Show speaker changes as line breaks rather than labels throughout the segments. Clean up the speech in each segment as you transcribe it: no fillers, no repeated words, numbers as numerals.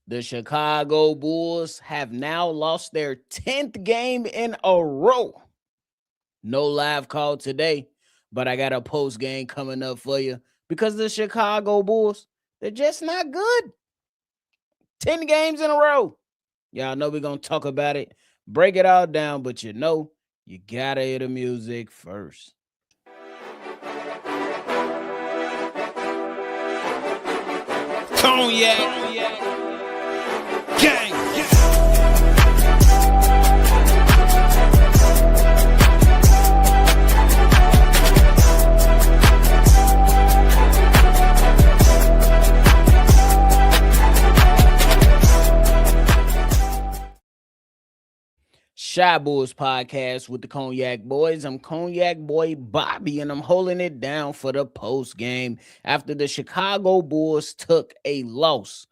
The Chicago Bulls have now lost their 10th game in a row. No live call today, but I got a post game coming up for you because the Chicago Bulls, they're just not good. 10 games in a row. Y'all know we're going to talk about it, break it all down, but you got to hear the music first. Cognac. Gang. Shy Bulls podcast with the Cognac Boys. I'm Cognac Boy Bobby, and I'm holding it down for the post game after the Chicago Bulls took a loss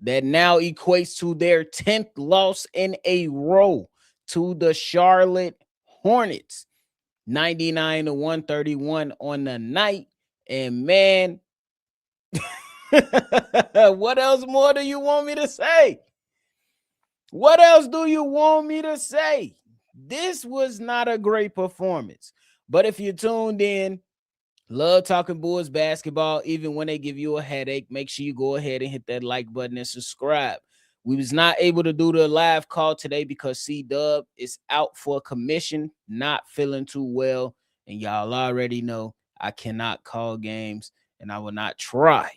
that now equates to their 10th loss in a row to the Charlotte Hornets, 99 to 131 on the night. And man, what else more do you want me to say? What else do you want me to say? This was not a great performance. But if you tuned in, love talking Bulls basketball, even when they give you a headache, make sure you go ahead and hit that like button and subscribe. We was not able to do the live call today because C-Dub is out for a commission, not feeling too well. And y'all already know I cannot call games, and I will not try.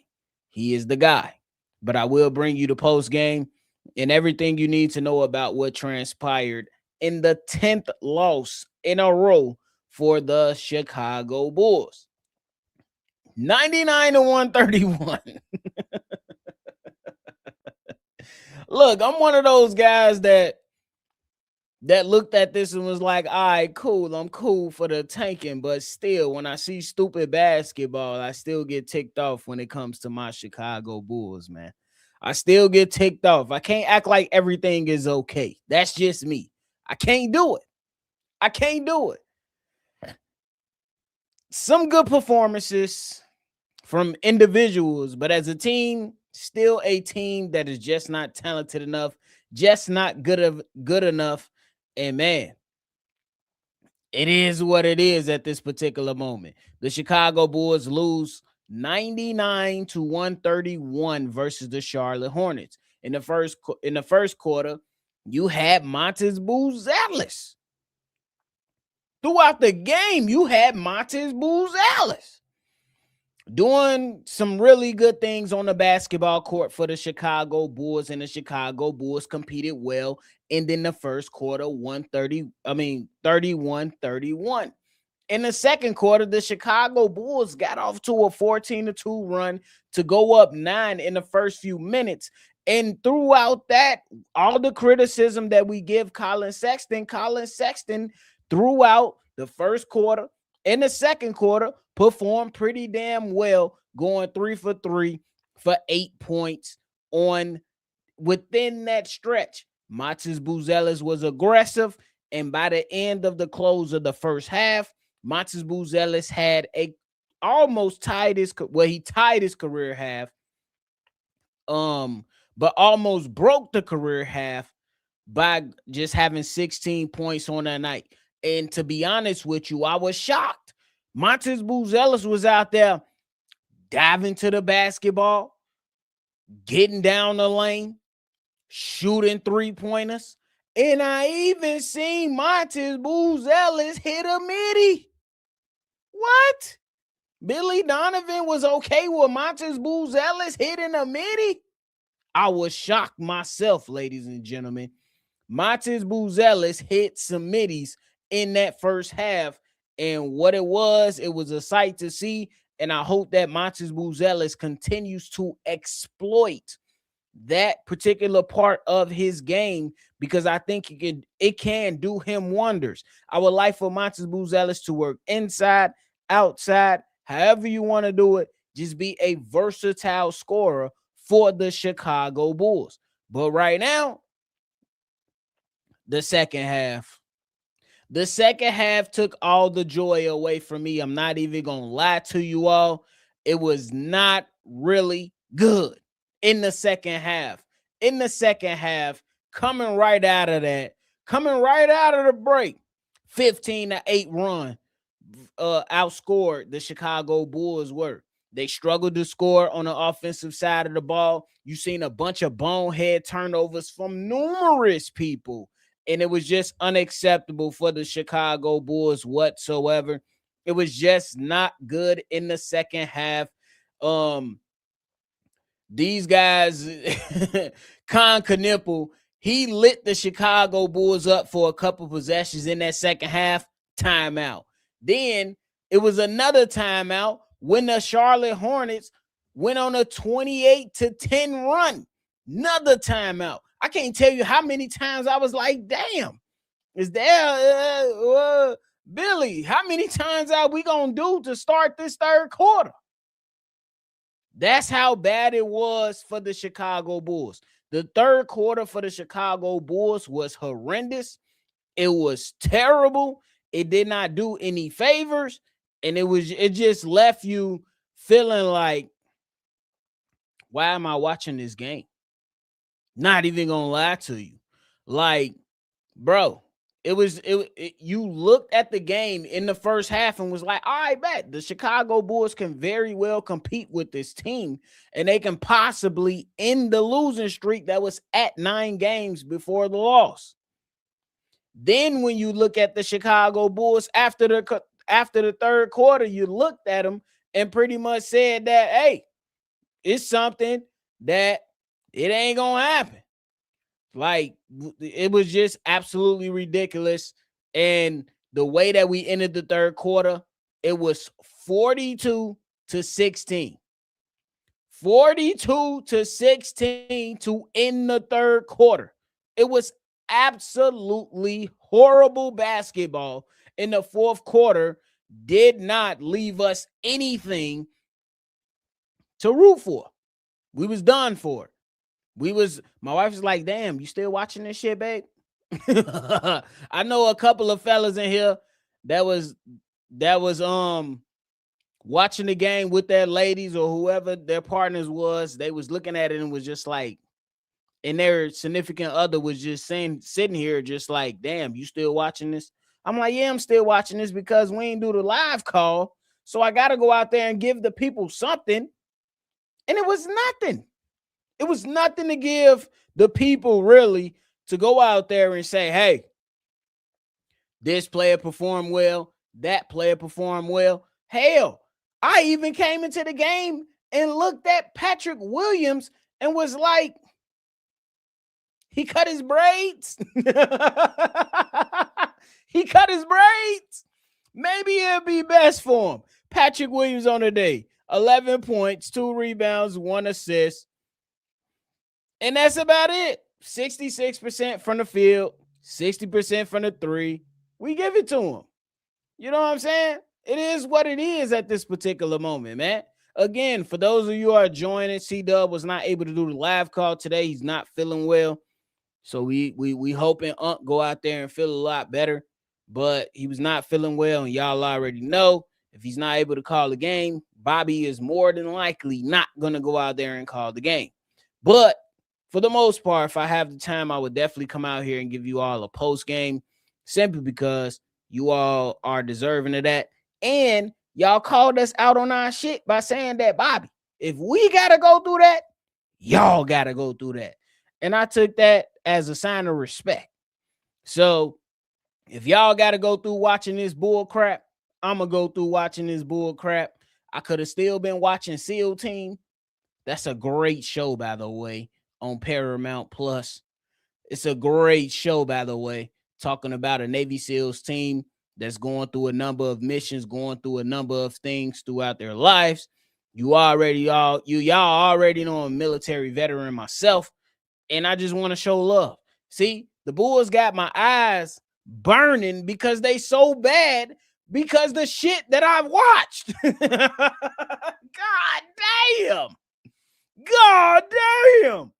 He is the guy. But I will bring you the post game and everything you need to know about what transpired in the 10th loss in a row for the Chicago Bulls. 99 to 131. Look, I'm one of those guys that looked at this and was like, all right, cool. I'm cool for the tanking. But still, when I see stupid basketball, I still get ticked off when it comes to my Chicago Bulls, man. I still get ticked off. I can't act like everything is okay. That's just me. I can't do it. I can't do it. Some good performances from individuals, but as a team, still a team that is just not talented enough, just not good enough. And man, it is what it is at this particular moment. The Chicago Bulls lose 99 to 131 versus the Charlotte Hornets. In the first quarter, you had Montes Buzelis. Throughout the game, you had Montes Buzelis doing some really good things on the basketball court for the Chicago Bulls, and the Chicago Bulls competed well, ending the first quarter 31-31. In the second quarter, the Chicago Bulls got off to a 14-2 run to go up 9 in the first few minutes. And throughout that, all the criticism that we give Colin Sexton throughout the first quarter and the second quarter performed pretty damn well, going 3 for 3 for 8 points within that stretch. Montes Buzelis was aggressive, and by the end of the close of the first half, Montes Buzelis had he tied his career half, but almost broke the career half by just having 16 points on that night. And to be honest with you, I was shocked. Montes Buzelis was out there diving to the basketball, getting down the lane, shooting three-pointers. And I even seen Montes Buzelis hit a midi. What? Billy Donovan was okay with Montes Buzelis hitting a midi? I was shocked myself, ladies and gentlemen. Montes Buzelis hit some middies in that first half, and what it was a sight to see, and I hope that Montes Buzelis continues to exploit that particular part of his game, because I think it can do him wonders. I would like for Montes Buzelis to work inside, outside, however you want to do it. Just be a versatile scorer for the Chicago Bulls. But right now, the second half took all the joy away from me. I'm not even going to lie to you all. It was not really good in the second half. in the second half, coming right out of the break, 15-8 run, outscored the Chicago Bulls were. They struggled to score on the offensive side of the ball. You seen a bunch of bonehead turnovers from numerous people, and it was just unacceptable for the Chicago Bulls whatsoever. It was just not good in the second half. These guys, Con Knipple, he lit the Chicago Bulls up for a couple possessions in that second half. Timeout. Then it was another timeout when the Charlotte Hornets went on a 28-10 run. Another timeout. I can't tell you how many times I was like, damn, is there, Billy, how many times are we going to do to start this third quarter? That's how bad it was for the Chicago Bulls. The third quarter for the Chicago Bulls was horrendous. It was terrible. It did not do any favors. And it just left you feeling like, why am I watching this game? Not even gonna lie to you. Like, bro, you looked at the game in the first half and was like, all right, bet the Chicago Bulls can very well compete with this team, and they can possibly end the losing streak that was at 9 games before the loss. Then when you look at the Chicago Bulls after the third quarter, you looked at them and pretty much said that, hey, it's something that it ain't gonna happen. Like, it was just absolutely ridiculous. And the way that we ended the third quarter, it was 42-16. 42-16 to end the third quarter. It was absolutely horrible basketball. In the fourth quarter, did not leave us anything to root for. We was done for it. My wife was like, damn, you still watching this shit, babe? I know a couple of fellas in here that was watching the game with their ladies or whoever their partners was. They was looking at it and was just like, and their significant other was just sitting here just like, damn, you still watching this? I'm like, yeah, I'm still watching this because we ain't do the live call. So I got to go out there and give the people something. And it was nothing. It was nothing to give the people really to go out there and say, hey, this player performed well, that player performed well. Hell, I even came into the game and looked at Patrick Williams and was like, he cut his braids. He cut his braids. Maybe it'll be best for him. Patrick Williams on the day, 11 points, 2 rebounds, 1 assist. And that's about it. 66% from the field, 60% from the 3. We give it to him. You know what I'm saying? It is what it is at this particular moment, man. Again, for those of you who are joining, C-Dub was not able to do the live call today. He's not feeling well. So we hoping Unc go out there and feel a lot better. But he was not feeling well, and y'all already know if he's not able to call the game, Bobby is more than likely not going to go out there and call the game. But for the most part, if I have the time, I would definitely come out here and give you all a post game, simply because you all are deserving of that. And y'all called us out on our shit by saying that, Bobby, if we got to go through that, y'all got to go through that. And I took that as a sign of respect. So if y'all got to go through watching this bull crap, I'm going to go through watching this bull crap. I could have still been watching SEAL Team. That's a great show, by the way, on Paramount Plus. It's a great show, by the way, talking about a Navy SEALs team that's going through a number of missions, going through a number of things throughout their lives. Y'all already know I'm a military veteran myself, and I just want to show love. See, the Bulls got my eyes burning because they so bad because the shit that I've watched. God damn.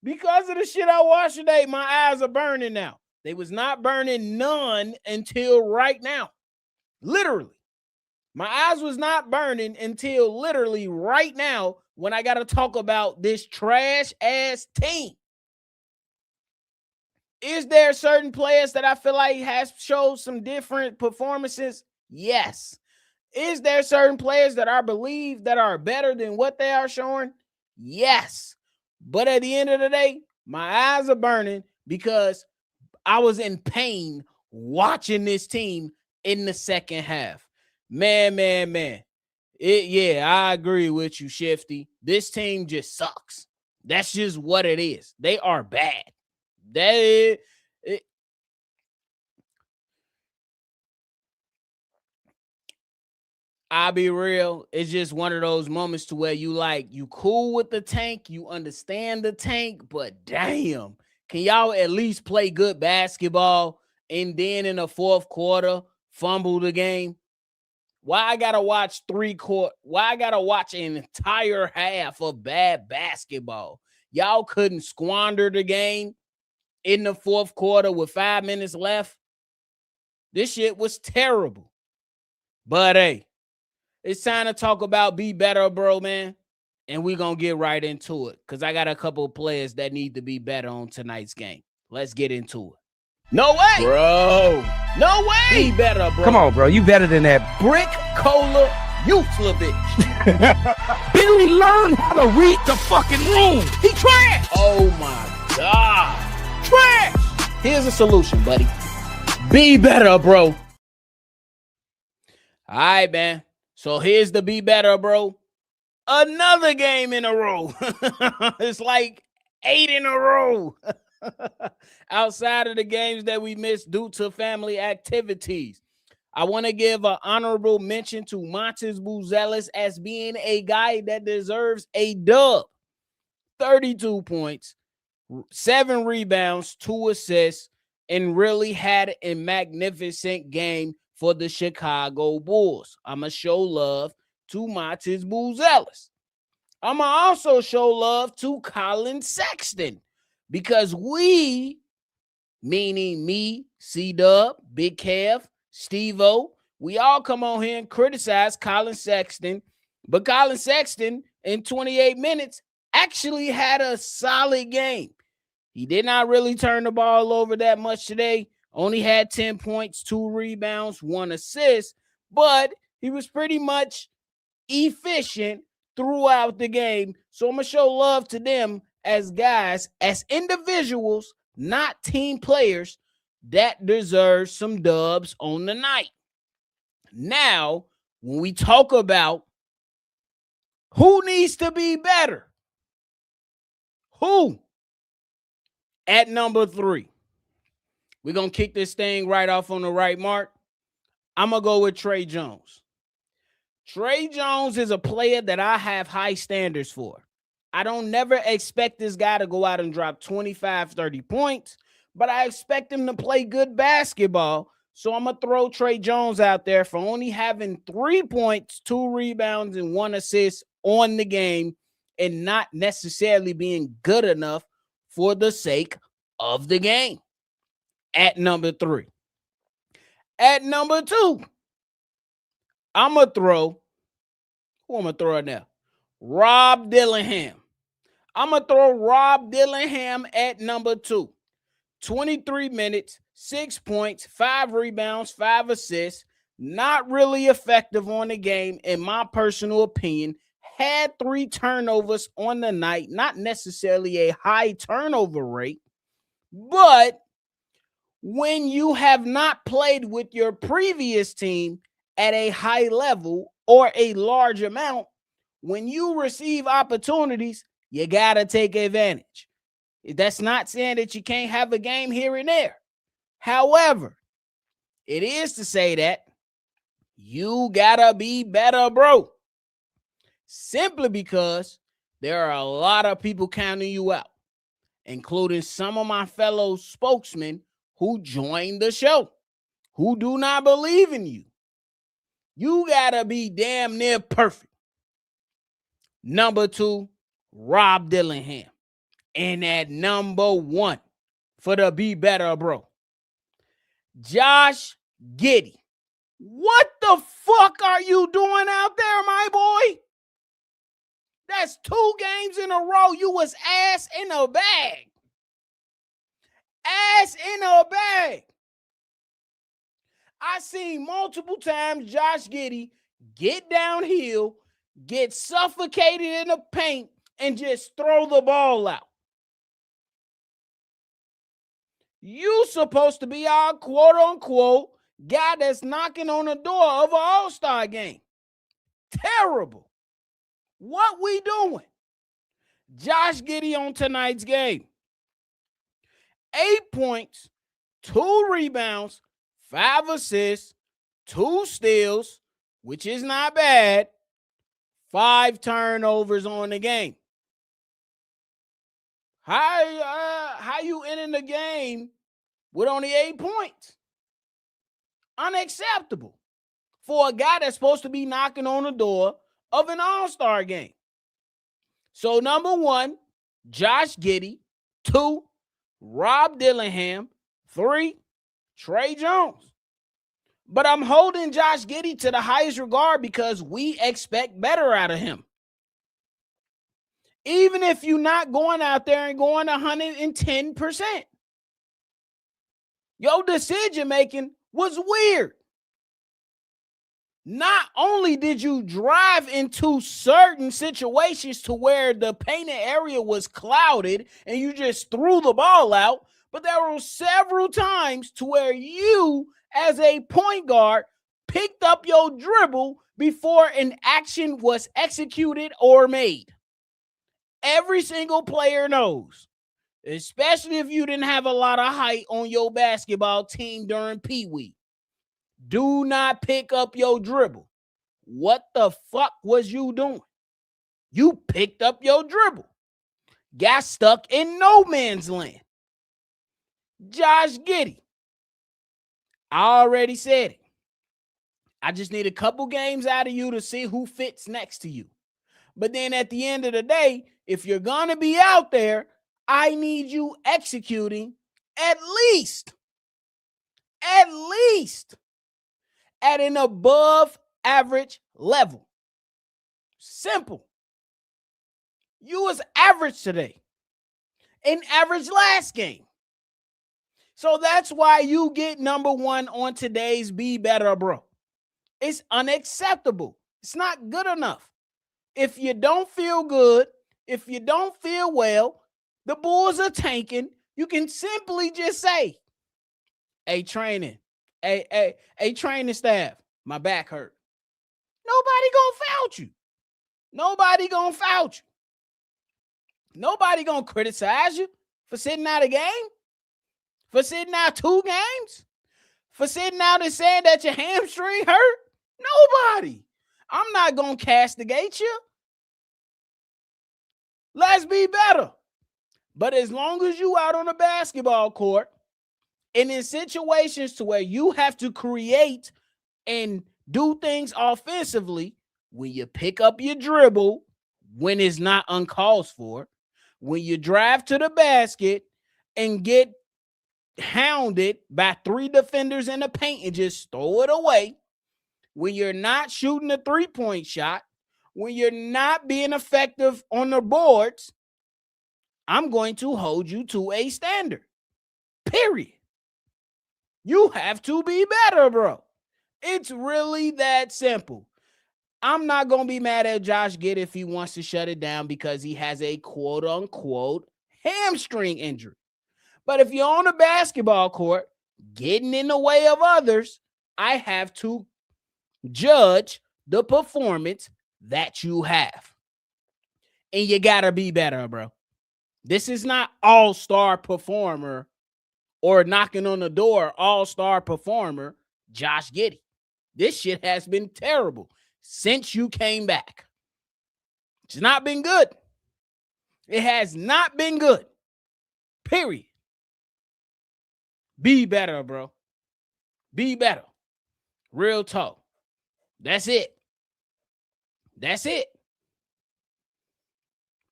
Because of the shit I watched today, my eyes are burning now. They was not burning none until right now. Literally. My eyes was not burning until literally right now when I got to talk about this trash ass team. Is there certain players that I feel like has showed some different performances? Yes. Is there certain players that I believe that are better than what they are showing? Yes. But at the end of the day, my eyes are burning because I was in pain watching this team in the second half. Man. I agree with you, Shifty. This team just sucks. That's just what it is. They are bad. I'll be real. It's just one of those moments to where you cool with the tank, you understand the tank, but damn, can y'all at least play good basketball and then in the fourth quarter fumble the game? Why I gotta watch why I gotta watch an entire half of bad basketball? Y'all couldn't squander the game in the fourth quarter with 5 minutes left. This shit was terrible. But hey, it's time to talk about be better, bro, man. And we're going to get right into it because I got a couple of players that need to be better on tonight's game. Let's get into it. No way.
Bro.
No way. Be better, bro.
Come on, bro. You better than that.
Brick Cola Yuslovich.
Billy learned how to read the fucking room.
He trash. Oh, my God. Trash. Here's a solution, buddy. Be better, bro. All right, man. So here's the be better, bro. Another game in a row. It's like 8 in a row. Outside of the games that we missed due to family activities. I want to give an honorable mention to Montes Buzelis as being a guy that deserves a dub. 32 points, 7 rebounds, 2 assists, and really had a magnificent game for the Chicago Bulls. I'm going to show love to Montes Buzelis. I'm going to also show love to Colin Sexton because we, meaning me, C-Dub, Big Kev, Steve-O, we all come on here and criticize Colin Sexton, but Colin Sexton in 28 minutes actually had a solid game. He did not really turn the ball over that much today. Only had 10 points, 2 rebounds, 1 assist, but he was pretty much efficient throughout the game. So I'm going to show love to them as guys, as individuals, not team players that deserve some dubs on the night. Now, when we talk about who needs to be better, who? At number 3. We're going to kick this thing right off on the right mark. I'm going to go with Trey Jones. Trey Jones is a player that I have high standards for. I don't never expect this guy to go out and drop 25, 30 points, but I expect him to play good basketball. So I'm going to throw Trey Jones out there for only having 3 points, 2 rebounds, and 1 assist on the game and not necessarily being good enough for the sake of the game. At number 3. At number 2, I'm going to throw, who I'm going to throw out now? Rob Dillingham. I'm going to throw Rob Dillingham at number 2. 23 minutes, 6 points, 5 rebounds, 5 assists. Not really effective on the game, in my personal opinion. Had 3 turnovers on the night. Not necessarily a high turnover rate, but when you have not played with your previous team at a high level or a large amount, when you receive opportunities, you got to take advantage. That's not saying that you can't have a game here and there. However, it is to say that you got to be better, bro. Simply because there are a lot of people counting you out, including some of my fellow spokesmen who joined the show, who do not believe in you. You got to be damn near perfect. Number 2, Rob Dillingham. And at number 1, for the be better, bro, Josh Giddey. What the the fuck are you doing out there, my boy? That's 2 games in a row. You was ass in a bag. Ass in a bag. I seen multiple times Josh Giddey get downhill, get suffocated in the paint, and just throw the ball out. You supposed to be our quote-unquote guy that's knocking on the door of an all-star game. Terrible. What we doing? Josh Giddey on tonight's game. 8 points, 2 rebounds, 5 assists, 2 steals, which is not bad, 5 turnovers on the game. How you ending the game with only 8 points? Unacceptable for a guy that's supposed to be knocking on the door of an all-star game. So, number 1, Josh Giddey. 2, Rob Dillingham. 3, Trey Jones. But I'm holding Josh Giddey to the highest regard because we expect better out of him. Even if you're not going out there and going 110%. Your decision-making was weird. Not only did you drive into certain situations to where the painted area was clouded and you just threw the ball out, but there were several times to where you, as a point guard, picked up your dribble before an action was executed or made. Every single player knows, especially if you didn't have a lot of height on your basketball team during Pee Wee. Do not pick up your dribble. What the fuck was you doing? You picked up your dribble. Got stuck in no man's land. Josh Giddey. I already said it. I just need a couple games out of you to see who fits next to you. But then at the end of the day, if you're going to be out there, I need you executing at least at an above average level. Simple. You was average today and average last game. So that's why you get number 1 on today's Be Better, bro. It's unacceptable. It's not good enough. If you don't feel good, if you don't feel well, the Bulls are tanking, you can simply just say, hey, training staff, my back hurt. Nobody gonna fault you. Nobody gonna fault you. Nobody gonna criticize you for sitting out a game, for sitting out 2 games, for sitting out and saying that your hamstring hurt. Nobody. I'm not gonna castigate you. Let's be better. But as long as you out on the basketball court and in situations to where you have to create and do things offensively, when you pick up your dribble, when it's not uncalled for, when you drive to the basket and get hounded by 3 defenders in the paint and just throw it away, when you're not shooting a 3-point shot, when you're not being effective on the boards, I'm going to hold you to a standard. Period. You have to be better, bro. It's really that simple. I'm not going to be mad at Josh Giddey if he wants to shut it down because he has a quote-unquote hamstring injury. But if you're on a basketball court, getting in the way of others, I have to judge the performance that you have. And you got to be better, bro. This is not all-star performer or knocking on the door all-star performer Josh Giddey. This shit has been terrible since you came back. It's not been good. It has not been good. Period. Be better, bro. Be better. Real talk. That's it. That's it.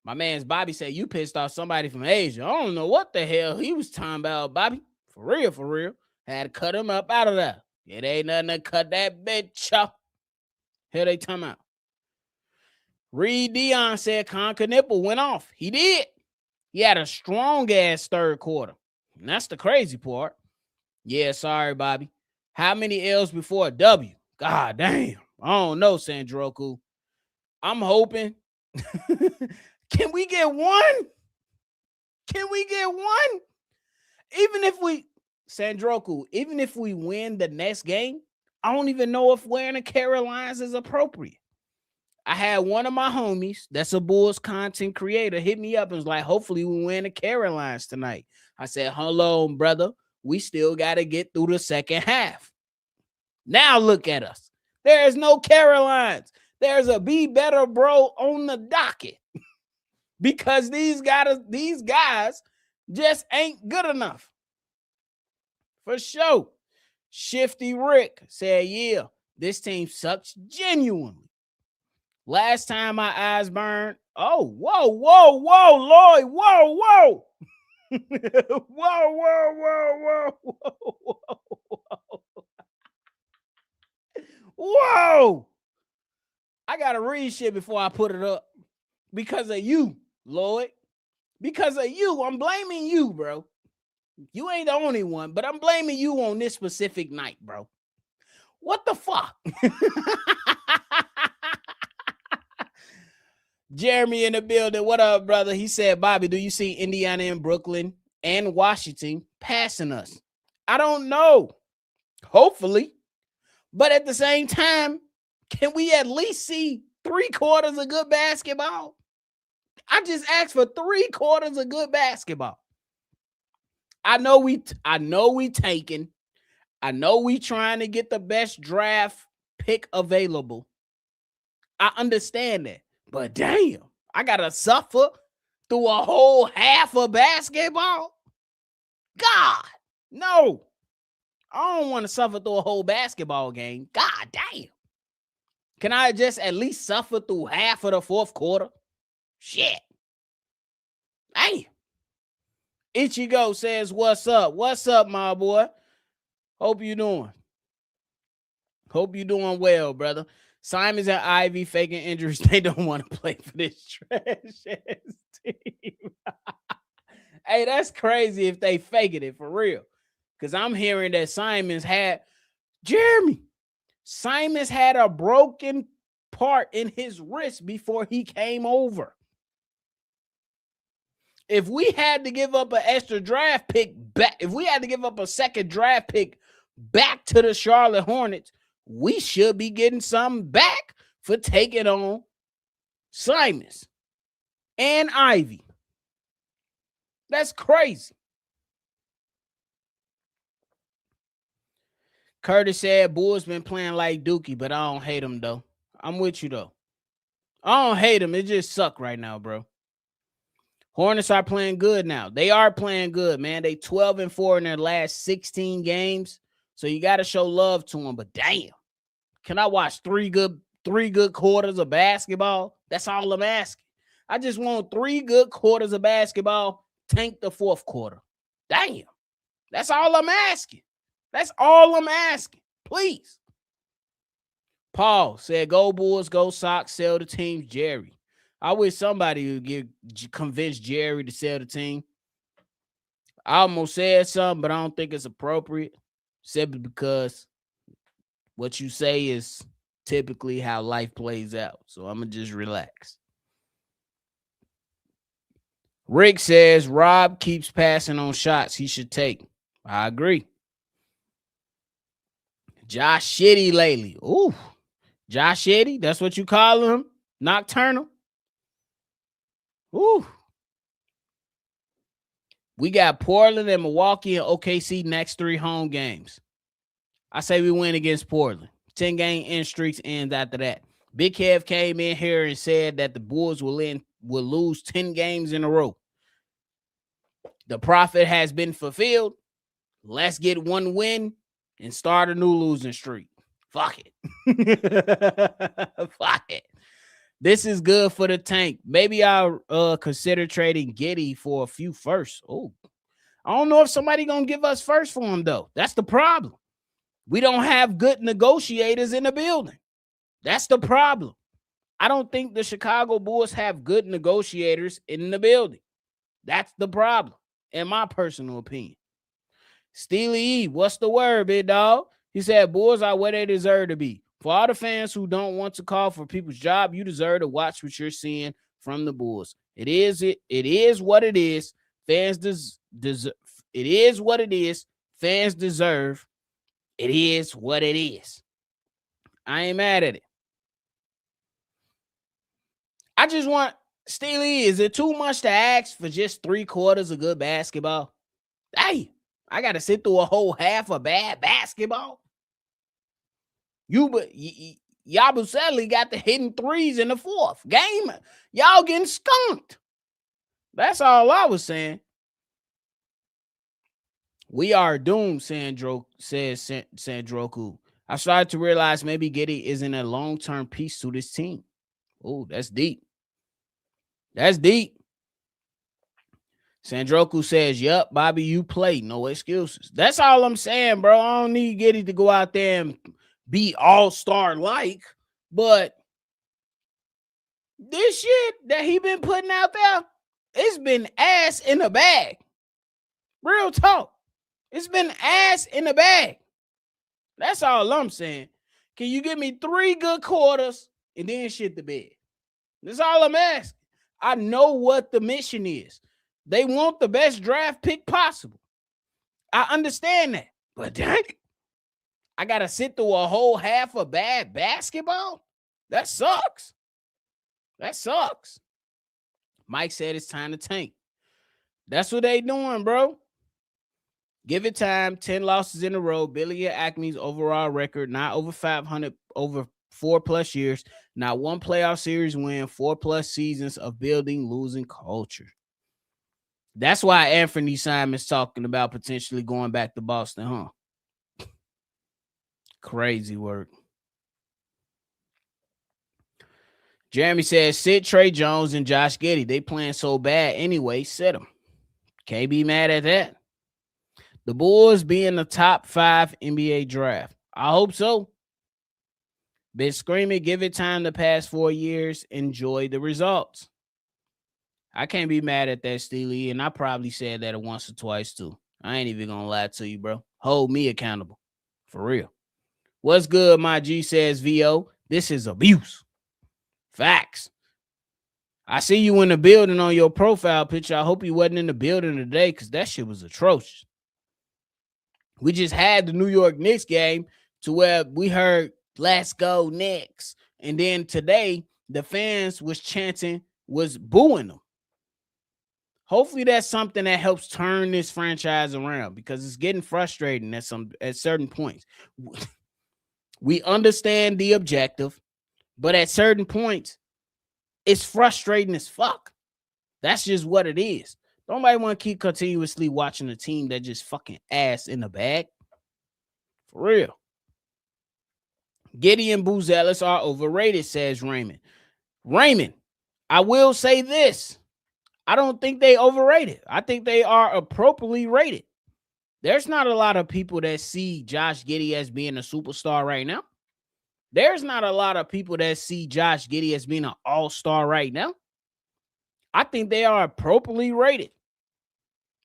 My man's Bobby said you pissed off somebody from Asia. I don't know what the hell he was talking about, Bobby. For real, for real. Had to cut him up out of there. It ain't nothing to cut that bitch off. Here they come out. Reed Dion said Conker Nipple went off. He did. He had a strong ass third quarter. And that's the crazy part. Yeah, sorry, Bobby. How many L's before a W? God damn. I don't know, Sandroku. I'm hoping. Can we get one? Can we get one? Even if we, Sandroku, even if we win the next game, I don't even know if wearing a Carolines is appropriate. I had one of my homies, that's a Bulls content creator, hit me up and was like, hopefully we win the Carolines tonight. I said, hello, brother. We still got to get through the second half. Now look at us. There is no Carolines. There's a Be Better Bro on the docket because these guys just ain't good enough. For sure. Shifty Rick said, yeah, this team sucks genuinely. Last time my eyes burned. Oh, whoa, Lloyd. Whoa. Whoa. I got to read shit before I put it up. Because of you, Lloyd. Because of you. I'm blaming you, bro. You ain't the only one, but I'm blaming you on this specific night, bro. What the fuck? Jeremy in the building. What up, brother? He said, Bobby, do you see Indiana and Brooklyn and Washington passing us? I don't know. Hopefully. But at the same time, can we at least see 3/4 of good basketball? I just asked for 3/4 of good basketball. I know we taking. I know we trying to get the best draft pick available. I understand that. But damn, I got to suffer through a whole half of basketball? God, no. I don't want to suffer through a whole basketball game. God damn. Can I just at least suffer through half of the fourth quarter? Shit. Hey. Ichigo says, what's up? What's up, my boy? Hope you doing well, brother. Simons and Ivy faking injuries. They don't want to play for this trash-ass team. Hey, that's crazy if they faking it for real. Because I'm hearing that Simons had a broken part in his wrist before he came over. If we had to give up an extra draft pick back, if we had to give up a second draft pick back to the Charlotte Hornets, we should be getting something back for taking on Simons and Ivy. That's crazy. Curtis said, Bulls been playing like Dookie, but I don't hate him, though. I'm with you, though. I don't hate him. It just suck right now, bro. Hornets are playing good now. They are playing good, man. They 12-4 in their last 16 games. So you got to show love to them. But damn, can I watch three good quarters of basketball? That's all I'm asking. I just want 3 good quarters of basketball. Tank the fourth quarter. Damn. That's all I'm asking. That's all I'm asking. Please. Paul said, go Bulls, go Sox, sell the team, Jerry. I wish somebody would convince Jerry to sell the team. I almost said something, but I don't think it's appropriate. Simply because what you say is typically how life plays out. So I'm going to just relax. Rick says, Rob keeps passing on shots he should take. I agree. Josh Shitty lately. Ooh. Josh Shitty, that's what you call him? Nocturnal? Ooh. We got Portland and Milwaukee and OKC next 3 home games. I say we win against Portland. 10-game end streaks ends after that. Big Kev came in here and said that the Bulls will lose 10 games in a row. The prophet has been fulfilled. Let's get 1 win and start a new losing streak. Fuck it. Fuck it. This is good for the tank. Maybe I'll consider trading Giddey for a few firsts. Oh, I don't know if somebody gonna give us first for him though. That's the problem. We don't have good negotiators in the building. That's the problem. I don't think the Chicago Bulls have good negotiators in the building. That's the problem, in my personal opinion. Steely E, what's the word, big dog? He said, Bulls are where they deserve to be. For all the fans who don't want to call for people's job, you deserve to watch what you're seeing from the Bulls. It is what it is. Fans deserve. It is what it is. Fans deserve. It is what it is. I ain't mad at it. I just want, Steely, is it too much to ask for just 3/4 of good basketball? Hey, I got to sit through a whole half of bad basketball. Yabusele got the hidden threes in the fourth game. Y'all getting skunked. That's all I was saying. We are doomed, says Sandroku. I started to realize maybe Giddey isn't a long-term piece to this team. Oh, that's deep. That's deep. Sandroku says, yep, Bobby, you play. No excuses. That's all I'm saying, bro. I don't need Giddey to go out there and be all-star-like, but this shit that he been putting out there, it's been ass in the bag. Real talk. It's been ass in the bag. That's all I'm saying. Can you give me 3 good quarters and then shit the bed? That's all I'm asking. I know what the mission is. They want the best draft pick possible. I understand that. But dang, I got to sit through a whole half of bad basketball? That sucks. That sucks. Mike said it's time to tank. That's what they doing, bro. Give it time. 10 losses in a row. Billy Acme's overall record, not over 500 over 4+ years. Not one playoff series win. 4+ seasons of building losing culture. That's why Anthony Simon's talking about potentially going back to Boston, huh? Crazy work. Jeremy says, sit Trey Jones and Josh Giddey. They playing so bad anyway. Sit them. Can't be mad at that. The Bulls being the top 5 NBA draft. I hope so. Been screaming, give it time the past 4 years. Enjoy the results. I can't be mad at that, Steely, and I probably said that once or twice too. I ain't even gonna lie to you, bro. Hold me accountable. For real. What's good, my G, says VO. This is abuse. Facts. I see you in the building on your profile picture. I hope you wasn't in the building today because that shit was atrocious. We just had the New York Knicks game to where we heard, let's go Knicks. And then today, the fans was chanting, was booing them. Hopefully that's something that helps turn this franchise around because it's getting frustrating at certain points. We understand the objective, but at certain points, it's frustrating as fuck. That's just what it is. Nobody want to keep continuously watching a team that just fucking ass in the bag. For real. Giddey and Buzelis are overrated, says Raymond. Raymond, I will say this. I don't think they overrated. I think they are appropriately rated. There's not a lot of people that see Josh Giddey as being a superstar right now. There's not a lot of people that see Josh Giddey as being an all-star right now. I think they are appropriately rated.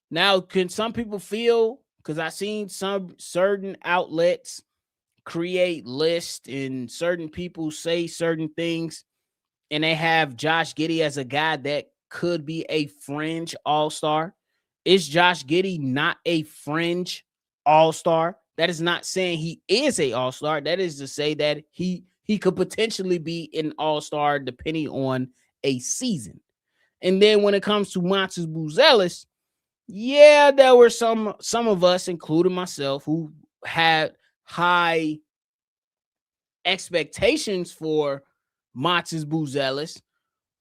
Now, can some people feel, because I've seen some certain outlets create lists and certain people say certain things, and they have Josh Giddey as a guy that could be a fringe all-star. Is Josh Giddey not a fringe all-star? That is not saying he is a all-star. That is to say that he could potentially be an all-star depending on a season. And then when it comes to Montes Buzelis, yeah, there were some of us, including myself, who had high expectations for Montes Buzelis.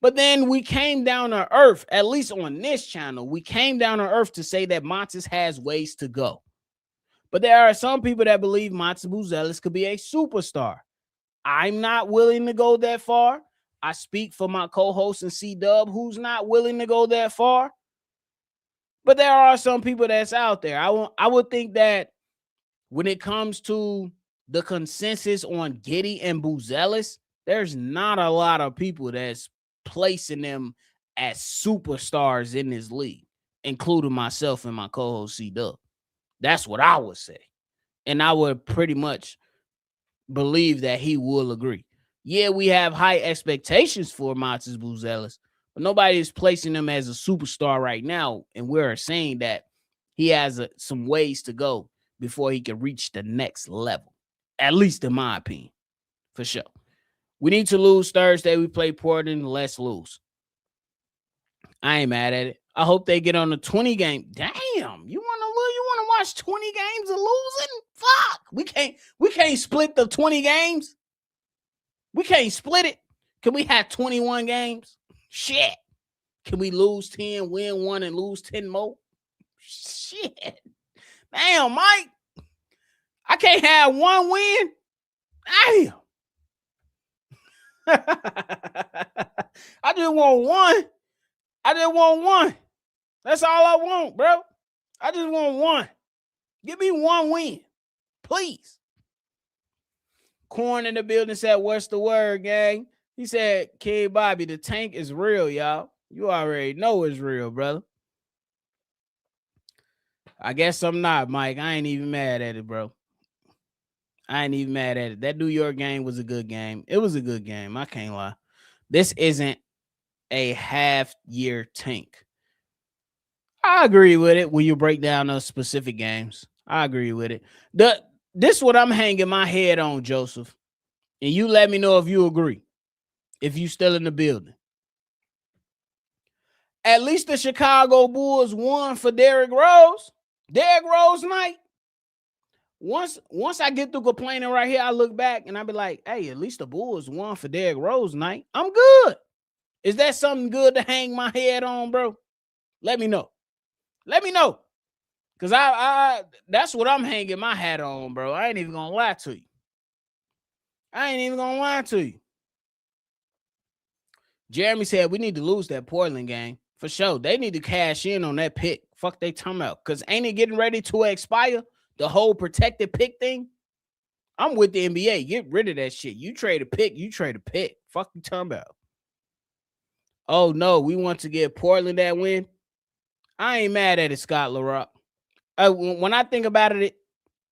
But then we came down to earth, at least on this channel, we came down to earth to say that Montes has ways to go. But there are some people that believe Montes Buzelis could be a superstar. I'm not willing to go that far. I speak for my co-host and C-Dub, who's not willing to go that far. But there are some people that's out there. I would think that when it comes to the consensus on Giddey and Buzelis, there's not a lot of people that's placing them as superstars in this league, including myself and my co-host C-Dub. That's what I would say. And I would pretty much believe that he will agree. Yeah, we have high expectations for Montes Buzelis, but nobody is placing him as a superstar right now. And we're saying that he has some ways to go before he can reach the next level, at least in my opinion, for sure. We need to lose Thursday. We play Portland. Let's lose. I ain't mad at it. I hope they get on the 20 game. Damn, you want to lose? You want to watch 20 games of losing? Fuck. We can't split the 20 games. We can't split it. Can we have 21 games? Shit. Can we lose 10, win 1, and lose 10 more? Shit. Damn, Mike. I can't have 1 win. Damn. I just want 1. I just want 1. That's all I want, bro. I just want 1. Give me 1 win, please. Corn in the building said, what's the word, gang? He said, Kid Bobby, the tank is real, y'all. You already know it's real, brother. I guess I'm not, Mike. I ain't even mad at it, bro. I ain't even mad at it. That New York game was a good game. It was a good game. I can't lie. This isn't a half-year tank. I agree with it when you break down those specific games. I agree with it. This is what I'm hanging my head on, Joseph. And you let me know if you agree. If you still in the building. At least the Chicago Bulls won for Derrick Rose. Derrick Rose night. Once I get through complaining right here, I look back and I be like, hey, at least the Bulls won for Derrick Rose night. I'm good. Is that something good to hang my head on, bro? Let me know. Let me know. Because I that's what I'm hanging my hat on, bro. I ain't even going to lie to you. Jeremy said we need to lose that Portland game. For sure. They need to cash in on that pick. Fuck they talking about. Because ain't it getting ready to expire? The whole protected pick thing? I'm with the NBA. Get rid of that shit. You trade a pick. Fuck you talking about. Oh, no. We want to get Portland that win. I ain't mad at it, Scott LaRock. When I think about it,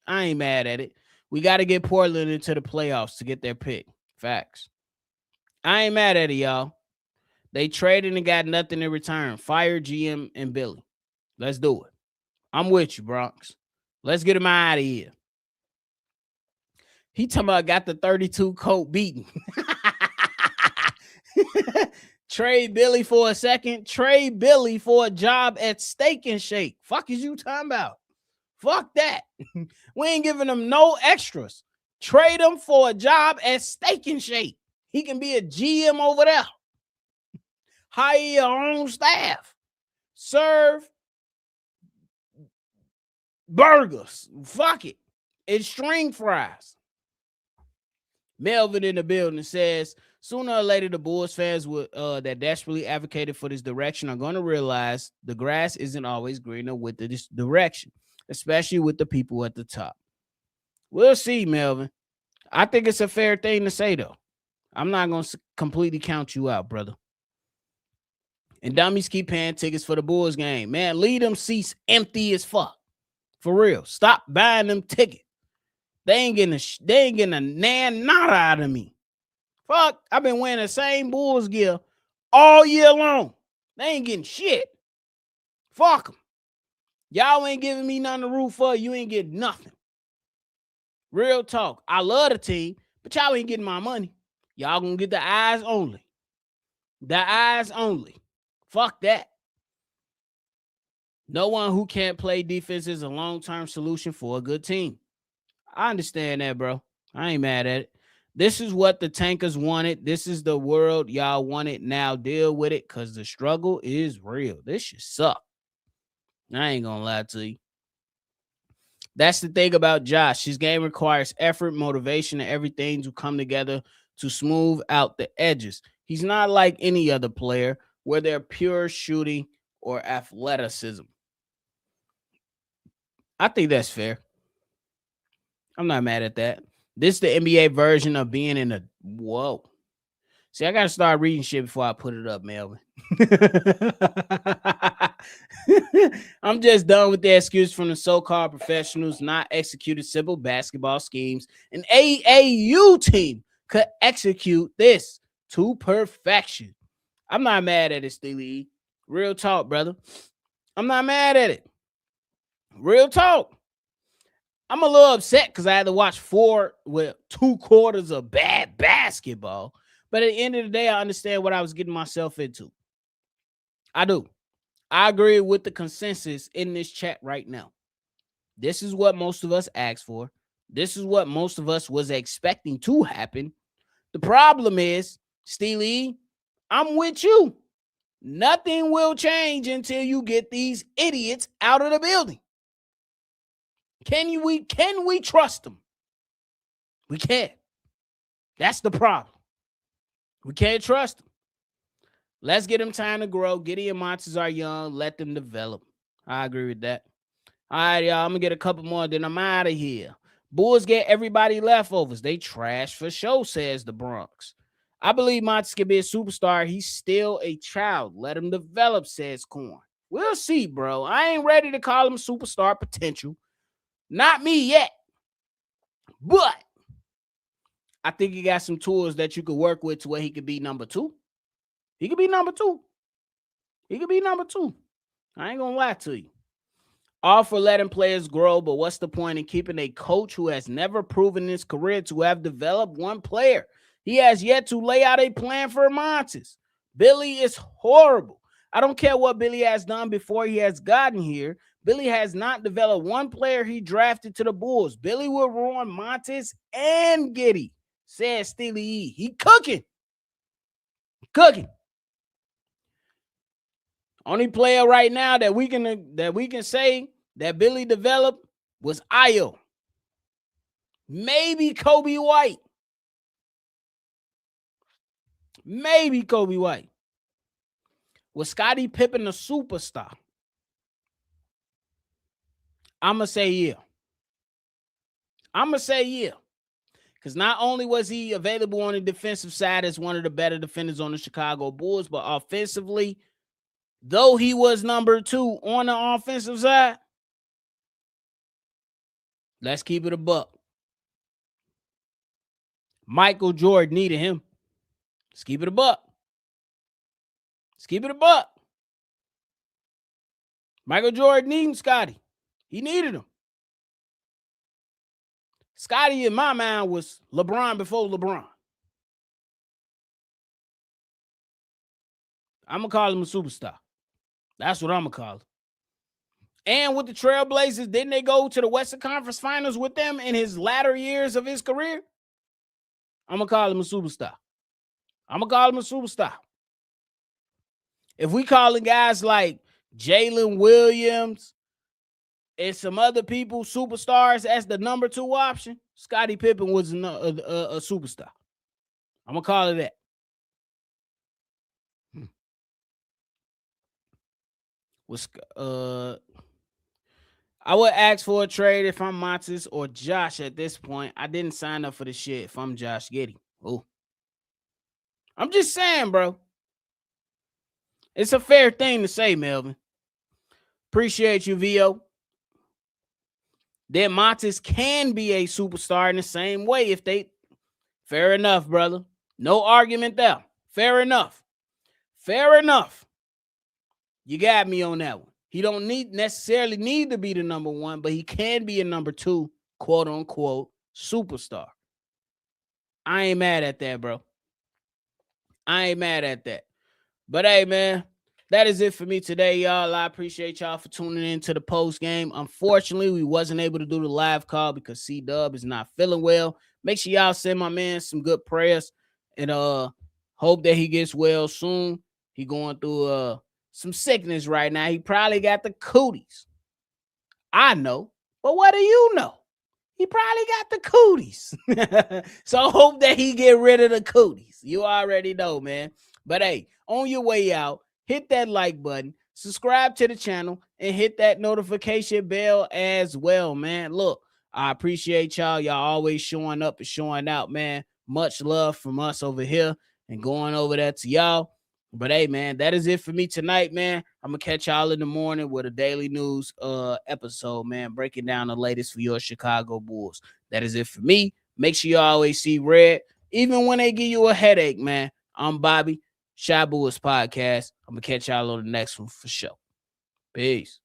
I ain't mad at it. We got to get Portland into the playoffs to get their pick. Facts. I ain't mad at it, y'all. They traded and got nothing in return. Fire GM and Billy. Let's do it. I'm with you, Bronx. Let's get him out of here. He talking about got the 32 coat beaten. Trade Billy for a second. Trade Billy for a job at Steak and Shake. Fuck is you talking about? Fuck that. We ain't giving him no extras. Trade him for a job at Steak and Shake. He can be a GM over there. Hire your own staff. Serve burgers. Fuck it. And string fries. Melvin in the building says, sooner or later, the Bulls fans that desperately advocated for this direction are going to realize the grass isn't always greener with this direction, especially with the people at the top. We'll see, Melvin. I think it's a fair thing to say, though. I'm not going to completely count you out, brother. And dummies keep paying tickets for the Bulls game. Man, leave them seats empty as fuck. For real. Stop buying them tickets. They ain't getting a nada out of me. Fuck, I've been wearing the same Bulls gear all year long. They ain't getting shit. Fuck them. Y'all ain't giving me nothing to root for. You ain't getting nothing. Real talk. I love the team, but y'all ain't getting my money. Y'all gonna get the eyes only. The eyes only. Fuck that. No one who can't play defense is a long-term solution for a good team. I understand that, bro. I ain't mad at it. This is what the tankers wanted. This is the world y'all wanted. Now deal with it because the struggle is real. This shit suck. I ain't gonna lie to you. That's the thing about Josh. His game requires effort, motivation, and everything to come together to smooth out the edges. He's not like any other player where they're pure shooting or athleticism. I think that's fair. I'm not mad at that. This is the NBA version of being in a whoa. See, I gotta start reading shit before I put it up, Melvin. I'm just done with the excuse from the so-called professionals not executing simple basketball schemes. An AAU team could execute this to perfection. I'm not mad at it, Steely. Real talk, brother. I'm not mad at it. Real talk. I'm a little upset because I had to watch 2 quarters of bad basketball. But at the end of the day, I understand what I was getting myself into. I do. I agree with the consensus in this chat right now. This is what most of us asked for. This is what most of us was expecting to happen. The problem is, Steely, I'm with you. Nothing will change until you get these idiots out of the building. Can we trust them? We can't. That's the problem. We can't trust them. Let's get them time to grow. Gideon Monsters are young. Let them develop. I agree with that. All right, y'all. I'm going to get a couple more, then I'm out of here. Bulls get everybody leftovers. They trash for show, says the Bronx. I believe Monsters can be a superstar. He's still a child. Let him develop, says Corn. We'll see, bro. I ain't ready to call him superstar potential. Not me yet. But I think he got some tools that you could work with to where he could be number 2. He could be number 2. He could be number 2. I ain't going to lie to you. All for letting players grow, but what's the point in keeping a coach who has never proven in his career to have developed one player? He has yet to lay out a plan for Montes. Billy is horrible. I don't care what Billy has done before he has gotten here. Billy has not developed one player he drafted to the Bulls. Billy will ruin Montes and Giddey, says Steely E. He cooking. Cooking. Only player right now that we can say that Billy developed was Ayo. Maybe Kobe White. Maybe Kobe White. Was Scottie Pippen a superstar? I'm going to say yeah. I'm going to say yeah. Because not only was he available on the defensive side as one of the better defenders on the Chicago Bulls, but offensively, though he was number 2 on the offensive side, let's keep it a buck. Michael Jordan needed him. Let's keep it a buck. Let's keep it a buck. Michael Jordan needed Scottie. He needed him. Scottie, in my mind, was LeBron before LeBron. I'm going to call him a superstar. That's what I'm going to call him. And with the Trailblazers, didn't they go to the Western Conference Finals with them in his latter years of his career? I'm going to call him a superstar. I'm going to call him a superstar. If we calling guys like Jalen Williams and some other people superstars as the number 2 option, Scottie Pippen was a superstar. I'm going to call it that. I would ask for a trade if I'm Montes or Josh at this point. I didn't sign up for the shit if I'm Josh Giddey. Oh. I'm just saying, bro. It's a fair thing to say, Melvin. Appreciate you, VO. That Montes can be a superstar in the same way if they... Fair enough, brother. No argument there. Fair enough. Fair enough. You got me on that one. He don't necessarily need to be the number 1, but he can be a number 2, quote unquote, superstar. I ain't mad at that, bro. I ain't mad at that. But hey, man, that is it for me today, y'all. I appreciate y'all for tuning in to the post game. Unfortunately, we wasn't able to do the live call because C-Dub is not feeling well. Make sure y'all send my man some good prayers and hope that he gets well soon. He going through some sickness right now. He probably got the cooties. I know, but what do you know? He probably got the cooties. So hope that he get rid of the cooties. You already know, man. But hey, on your way out, hit that like button, subscribe to the channel, and hit that notification bell as well, man. Look, I appreciate y'all. Y'all always showing up and showing out, man. Much love from us over here and going over there to y'all. But hey, man, that is it for me tonight, man. I'm gonna catch y'all in the morning with a daily news episode, man, breaking down the latest for your Chicago Bulls. That is it for me. Make sure you always see red, even when they give you a headache, man. I'm Bobby, Shy Bulls Podcast. I'm gonna catch y'all on the next one for sure. Peace.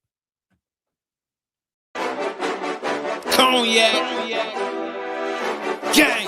Cognac. Gang.